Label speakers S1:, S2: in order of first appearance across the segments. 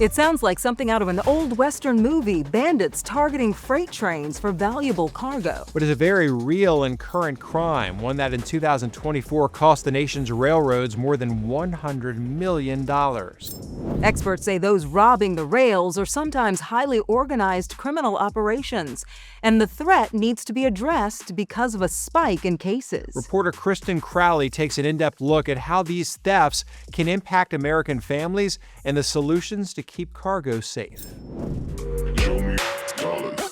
S1: It sounds like something out of an old Western movie, bandits targeting freight trains for valuable cargo.
S2: But it's a very real and current crime, one that in 2024 cost the nation's railroads more than $100 million.
S1: Experts say those robbing the rails are sometimes highly organized criminal operations, and the threat needs to be addressed because of a spike in cases.
S2: Reporter Kristen Crowley takes an in-depth look at how these thefts can impact American families and the solutions to keep cargo safe.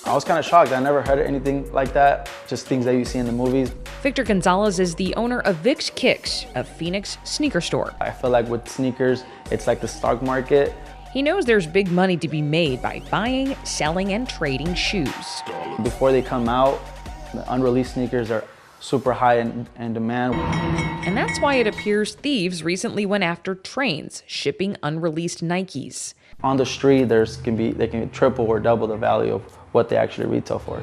S3: I was kind of shocked. I never heard anything like that, just things that you see in the movies.
S4: Victor Gonzalez is the owner of Vic's Kicks, a Phoenix sneaker store.
S3: I feel like with sneakers, it's like the stock market.
S4: He knows there's big money to be made by buying, selling, and trading shoes.
S3: Before they come out, the unreleased sneakers are super high in demand.
S4: And that's why it appears thieves recently went after trains shipping unreleased Nikes.
S3: On the street, they can triple or double the value of what they actually retail for.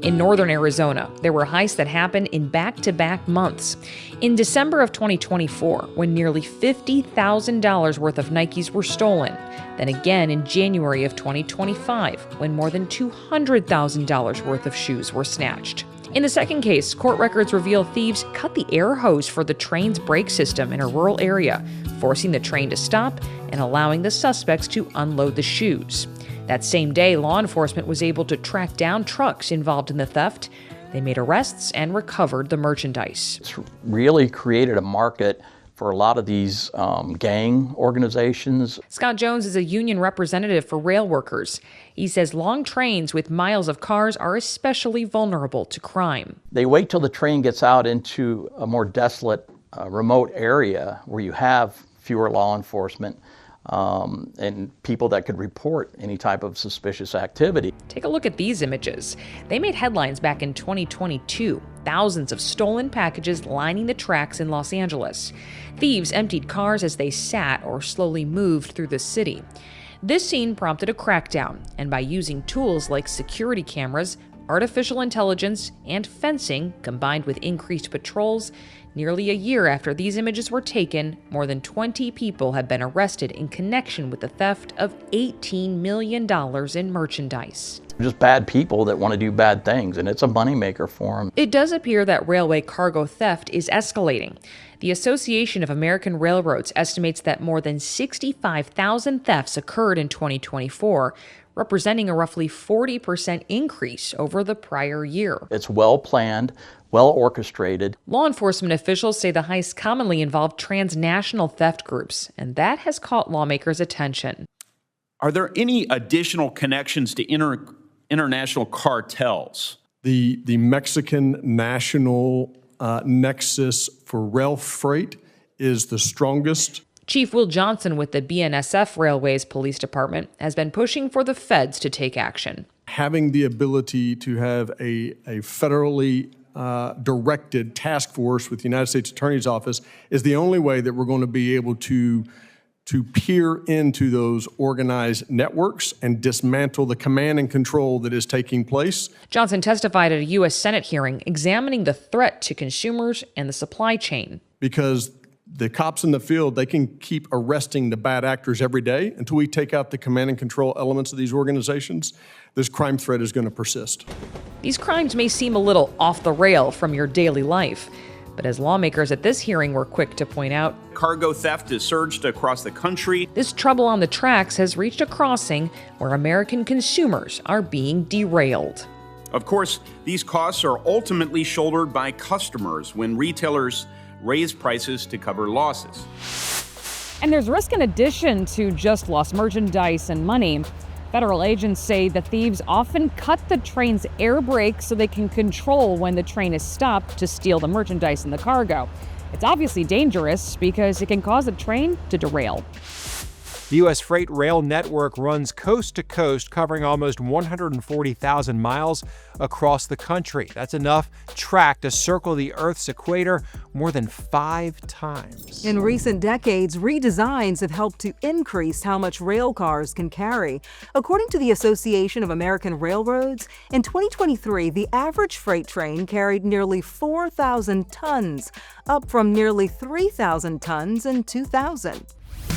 S4: In northern Arizona, there were heists that happened in back-to-back months. In December of 2024, when nearly $50,000 worth of Nikes were stolen. Then again in January of 2025, when more than $200,000 worth of shoes were snatched. In the second case, court records reveal thieves cut the air hose for the train's brake system in a rural area, forcing the train to stop and allowing the suspects to unload the shoes. That same day, law enforcement was able to track down trucks involved in the theft. They made arrests and recovered the merchandise.
S5: It's really created a market for a lot of these gang organizations.
S4: Scott Jones is a union representative for rail workers. He says long trains with miles of cars are especially vulnerable to crime.
S5: They wait till the train gets out into a more desolate, remote area where you have fewer law enforcement and people that could report any type of suspicious activity.
S4: Take a look at these images. They made headlines back in 2022. Thousands of stolen packages lining the tracks in Los Angeles. Thieves emptied cars as they sat or slowly moved through the city. This scene prompted a crackdown, and by using tools like security cameras, artificial intelligence, and fencing, combined with increased patrols, nearly a year after these images were taken, more than 20 people have been arrested in connection with the theft of $18 million in merchandise.
S5: Just bad people that want to do bad things, and it's a moneymaker for them.
S4: It does appear that railway cargo theft is escalating. The Association of American Railroads estimates that more than 65,000 thefts occurred in 2024, representing a roughly 40% increase over the prior year.
S5: It's well planned, well orchestrated.
S4: Law enforcement officials say the heists commonly involve transnational theft groups, and that has caught lawmakers' attention.
S6: Are there any additional connections to international cartels?
S7: The Mexican national nexus for rail freight is the strongest.
S4: Chief Will Johnson with the BNSF Railways Police Department has been pushing for the feds to take action.
S7: Having the ability to have a federally directed task force with the United States Attorney's Office is the only way that we're going to be able to peer into those organized networks and dismantle the command and control that is taking place.
S4: Johnson testified at a U.S. Senate hearing examining the threat to consumers and the supply chain.
S7: Because the cops in the field, they can keep arresting the bad actors every day until we take out the command and control elements of these organizations. This crime threat is going to persist.
S4: These crimes may seem a little off the rail from your daily life, but as lawmakers at this hearing were quick to point out,
S6: cargo theft has surged across the country.
S4: This trouble on the tracks has reached a crossing where American consumers are being derailed.
S6: Of course, these costs are ultimately shouldered by customers when retailers raise prices to cover losses.
S8: And there's risk in addition to just lost merchandise and money. Federal agents say the thieves often cut the train's air brakes so they can control when the train is stopped to steal the merchandise and the cargo. It's obviously dangerous because it can cause the train to derail.
S2: The U.S. Freight Rail Network runs coast to coast, covering almost 140,000 miles across the country. That's enough track to circle the Earth's equator more than 5 times.
S1: In recent decades, redesigns have helped to increase how much rail cars can carry. According to the Association of American Railroads, in 2023, the average freight train carried nearly 4,000 tons, up from nearly 3,000 tons in 2000.